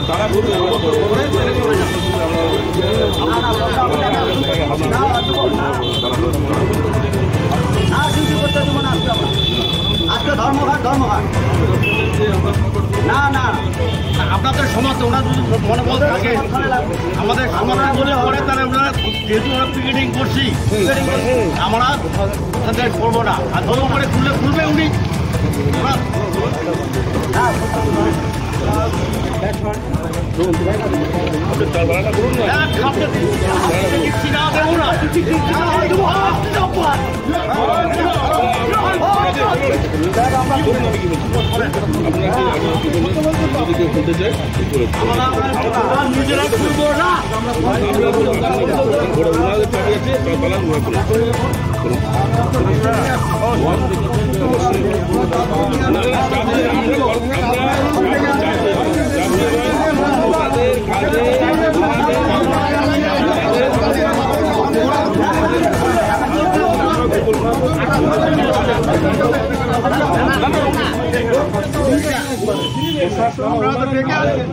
তারা আজকে ধর্মঘাট না না আপনাদের সমাজ ওনার যদি মনোবল থাকে আমাদের সমাধান যদি করে তাহলে ওনারা যেহেতু ওরা পিকেটিং করছি আমরা তাদের করবো না আর ধর্ম করে খুলবে উনি নিজেরা খুলবো না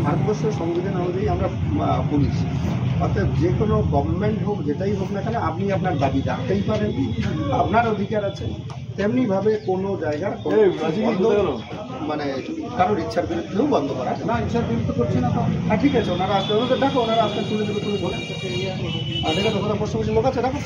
ভারতবর্ষের সংবিধান অনুযায়ী আমরা পুলিশ, অর্থাৎ যে কোনো গভর্নমেন্ট হোক যেটাই হোক না কেন আপনি আপনার দাবি রাখতেই পারেন, আপনার অধিকার আছে। তেমনিভাবে কোনো জায়গার মানে কারোর ইচ্ছার বিরুদ্ধেও বন্ধ করা না, ইচ্ছার বিরুদ্ধে করছে না তো হ্যাঁ ঠিক আছে, ওনারা আসলে ওনাদের দেখো, ওনারা আসলে তুলে দেবে, তুমি বলে আর দেখো ওখানে পশ্চিমবঙ্গের লোক আছে দেখো।